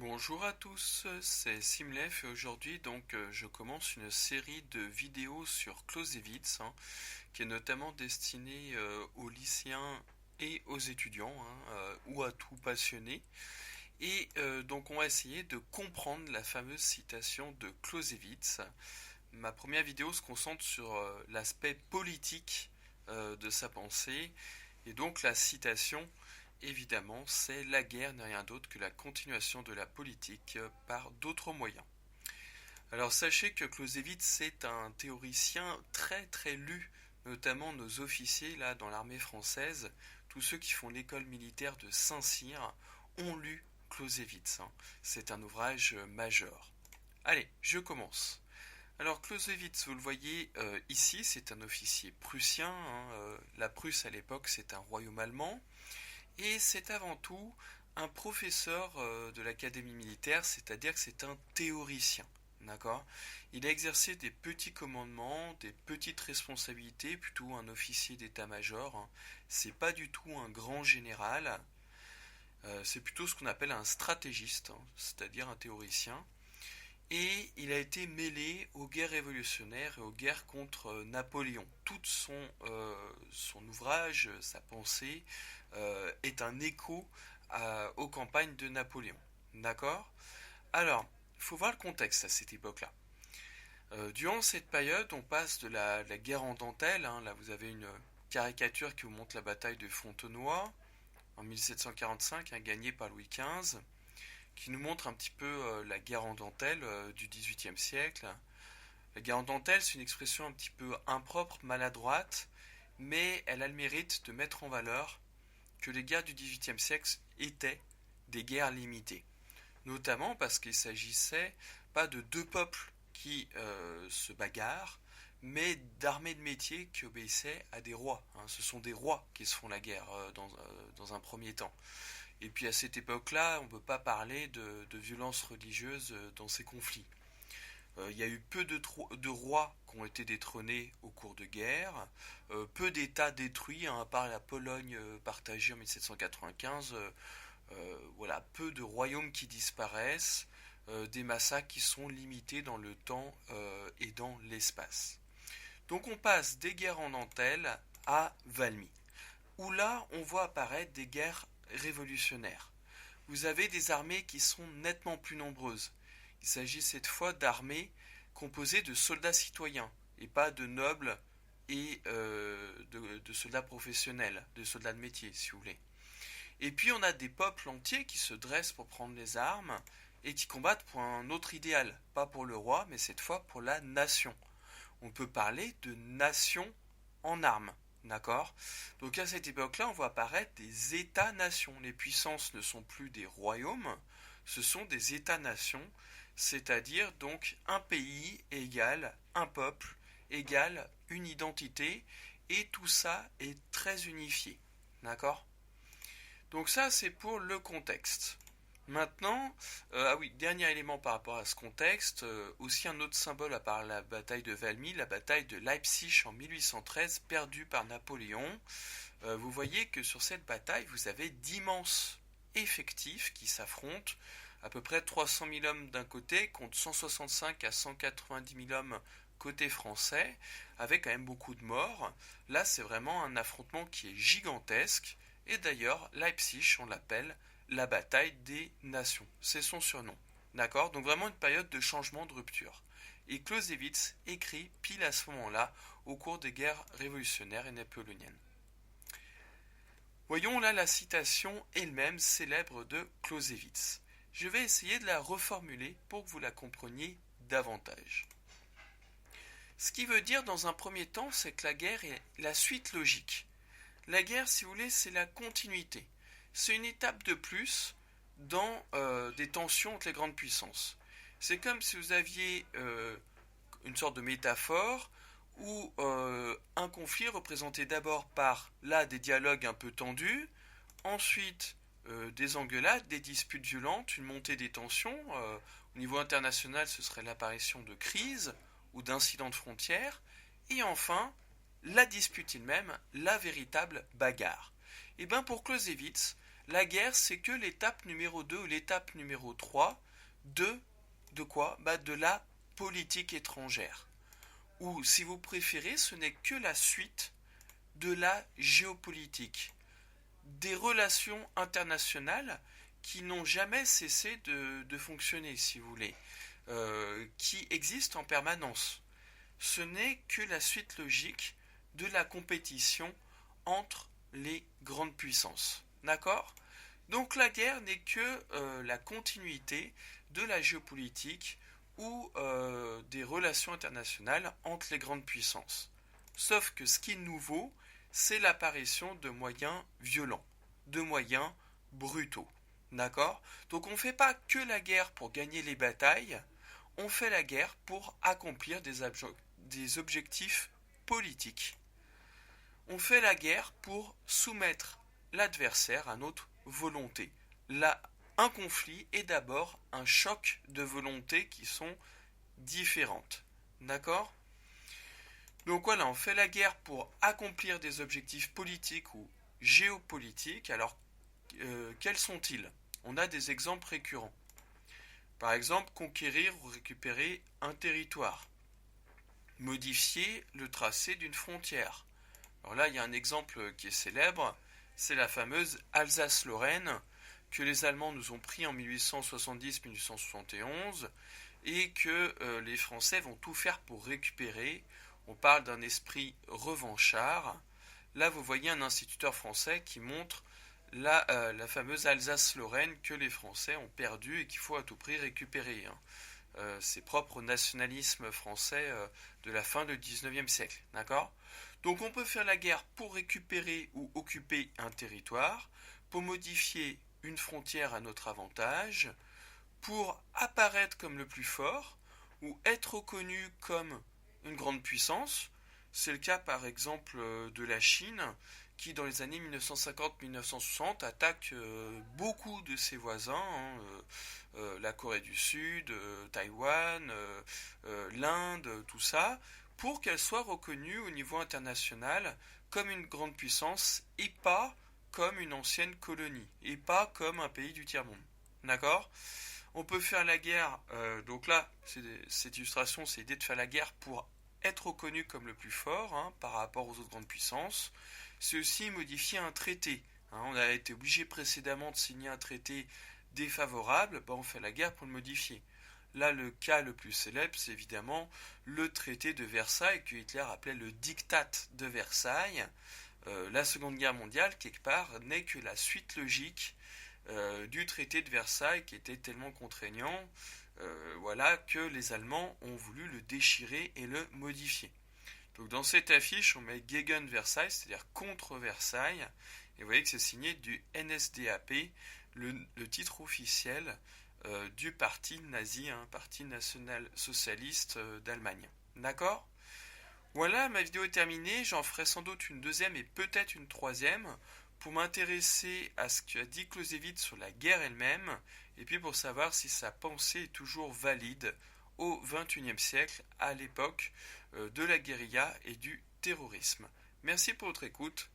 Bonjour à tous, c'est Simlef et aujourd'hui je commence une série de vidéos sur Clausewitz, qui est notamment destinée aux lycéens et aux étudiants, ou à tout passionné. Et donc on va essayer de comprendre la fameuse citation de Clausewitz. Ma première vidéo se concentre sur l'aspect politique de sa pensée et donc la citation. Évidemment, c'est la guerre n'est rien d'autre que la continuation de la politique par d'autres moyens. Alors sachez que Clausewitz est un théoricien très très lu, notamment nos officiers là dans l'armée française, tous ceux qui font l'école militaire de Saint-Cyr ont lu Clausewitz. C'est un ouvrage majeur. Allez, je commence. Alors Clausewitz, vous le voyez ici, c'est un officier prussien. La Prusse à l'époque, c'est un royaume allemand. Et c'est avant tout un professeur de l'académie militaire, c'est-à-dire que c'est un théoricien. D'accord. Il a exercé des petits commandements, des petites responsabilités, plutôt un officier d'état-major. C'est pas du tout un grand général, c'est plutôt ce qu'on appelle un stratégiste, c'est-à-dire un théoricien. Et il a été mêlé aux guerres révolutionnaires et aux guerres contre Napoléon. Tout son ouvrage, sa pensée, est un écho aux campagnes de Napoléon. D'accord. Alors, il faut voir le contexte à cette époque-là. Durant cette période, on passe de la guerre en dentelle. Là, vous avez une caricature qui vous montre la bataille de Fontenoy en 1745, gagnée par Louis XV, qui nous montre un petit peu la guerre en dentelle du XVIIIe siècle. La guerre en dentelle, c'est une expression un petit peu impropre, maladroite, mais elle a le mérite de mettre en valeur que les guerres du XVIIIe siècle étaient des guerres limitées. Notamment parce qu'il s'agissait pas de deux peuples qui se bagarrent, mais d'armées de métier qui obéissaient à des rois. Ce sont des rois qui se font la guerre dans un premier temps. Et puis à cette époque-là, on ne peut pas parler de violence religieuse dans ces conflits. Il y a eu peu de rois qui ont été détrônés au cours de guerre, peu d'États détruits, à part la Pologne partagée en 1795. Voilà, peu de royaumes qui disparaissent, des massacres qui sont limités dans le temps et dans l'espace. Donc on passe des guerres en dentelle à Valmy, où là on voit apparaître des guerres révolutionnaires. Vous avez des armées qui sont nettement plus nombreuses. Il s'agit cette fois d'armées composées de soldats citoyens et pas de nobles et de soldats professionnels, de soldats de métier si vous voulez. Et puis on a des peuples entiers qui se dressent pour prendre les armes et qui combattent pour un autre idéal, pas pour le roi, mais cette fois pour la nation. On peut parler de nation en armes. D'accord. Donc à cette époque-là, on voit apparaître des États-nations. Les puissances ne sont plus des royaumes, ce sont des États-nations, c'est-à-dire donc un pays égale un peuple, égale une identité, et tout ça est très unifié. D'accord. Donc ça, c'est pour le contexte. Maintenant, ah oui, dernier élément par rapport à ce contexte, aussi un autre symbole à part la bataille de Valmy, la bataille de Leipzig en 1813, perdue par Napoléon. Vous voyez que sur cette bataille, vous avez d'immenses effectifs qui s'affrontent, à peu près 300 000 hommes d'un côté contre 165 à 190 000 hommes côté français, avec quand même beaucoup de morts. Là, c'est vraiment un affrontement qui est gigantesque, et d'ailleurs, Leipzig, on l'appelle la bataille des nations. C'est son surnom. D'accord. Donc vraiment une période de changement, de rupture. Et Clausewitz écrit pile à ce moment-là, au cours des guerres révolutionnaires et napoléoniennes. Voyons là la citation elle-même célèbre de Clausewitz. Je vais essayer de la reformuler pour que vous la compreniez davantage. Ce qui veut dire dans un premier temps, c'est que la guerre est la suite logique. La guerre, si vous voulez, c'est la continuité. C'est une étape de plus dans des tensions entre les grandes puissances. C'est comme si vous aviez une sorte de métaphore où un conflit représenté d'abord par là des dialogues un peu tendus, ensuite des engueulades, des disputes violentes, une montée des tensions. Au niveau international, ce serait l'apparition de crises ou d'incidents de frontières, et enfin la dispute elle-même, la véritable bagarre. Et bien pour Clausewitz, la guerre, c'est que l'étape numéro 2 ou l'étape numéro 3 de quoi? De la politique étrangère. Ou, si vous préférez, ce n'est que la suite de la géopolitique, des relations internationales qui n'ont jamais cessé de fonctionner, si vous voulez, qui existent en permanence. Ce n'est que la suite logique de la compétition entre les grandes puissances. D'accord? Donc la guerre n'est que la continuité de la géopolitique ou des relations internationales entre les grandes puissances. Sauf que ce qui est nouveau, c'est l'apparition de moyens violents, de moyens brutaux. D'accord? Donc on ne fait pas que la guerre pour gagner les batailles, on fait la guerre pour accomplir des objectifs politiques. On fait la guerre pour soumettre l'adversaire à notre volonté. Là, un conflit est d'abord un choc de volontés qui sont différentes. D'accord? Donc voilà, on fait la guerre pour accomplir des objectifs politiques ou géopolitiques. Alors, quels sont-ils? On a des exemples récurrents. Par exemple, conquérir ou récupérer un territoire. Modifier le tracé d'une frontière. Alors là, il y a un exemple qui est célèbre, c'est la fameuse Alsace-Lorraine que les Allemands nous ont pris en 1870-1871 et que les Français vont tout faire pour récupérer. On parle d'un esprit revanchard. Là, vous voyez un instituteur français qui montre la fameuse Alsace-Lorraine que les Français ont perdue et qu'il faut à tout prix récupérer. C'est propre au nationalisme français de la fin du XIXe siècle. D'accord? Donc on peut faire la guerre pour récupérer ou occuper un territoire, pour modifier une frontière à notre avantage, pour apparaître comme le plus fort, ou être reconnu comme une grande puissance. C'est le cas par exemple de la Chine, qui dans les années 1950-1960 attaque beaucoup de ses voisins, la Corée du Sud, Taïwan, l'Inde, tout ça, pour qu'elle soit reconnue au niveau international comme une grande puissance et pas comme une ancienne colonie, et pas comme un pays du tiers-monde. D'accord? On peut faire la guerre, donc là, cette illustration, c'est l'idée de faire la guerre pour être reconnu comme le plus fort par rapport aux autres grandes puissances. C'est aussi modifier un traité. On a été obligé précédemment de signer un traité défavorable, on fait la guerre pour le modifier. Là, le cas le plus célèbre, c'est évidemment le traité de Versailles, que Hitler appelait le diktat de Versailles. La Seconde Guerre mondiale, quelque part, n'est que la suite logique du traité de Versailles, qui était tellement contraignant, que les Allemands ont voulu le déchirer et le modifier. Donc dans cette affiche, on met Gegen Versailles, c'est-à-dire contre Versailles, et vous voyez que c'est signé du NSDAP, le titre officiel du parti nazi, parti national-socialiste d'Allemagne. D'accord? Voilà, ma vidéo est terminée, j'en ferai sans doute une deuxième et peut-être une troisième pour m'intéresser à ce qu'a dit Clausewitz sur la guerre elle-même, et puis pour savoir si sa pensée est toujours valide au XXIe siècle, à l'époque de la guérilla et du terrorisme. Merci pour votre écoute,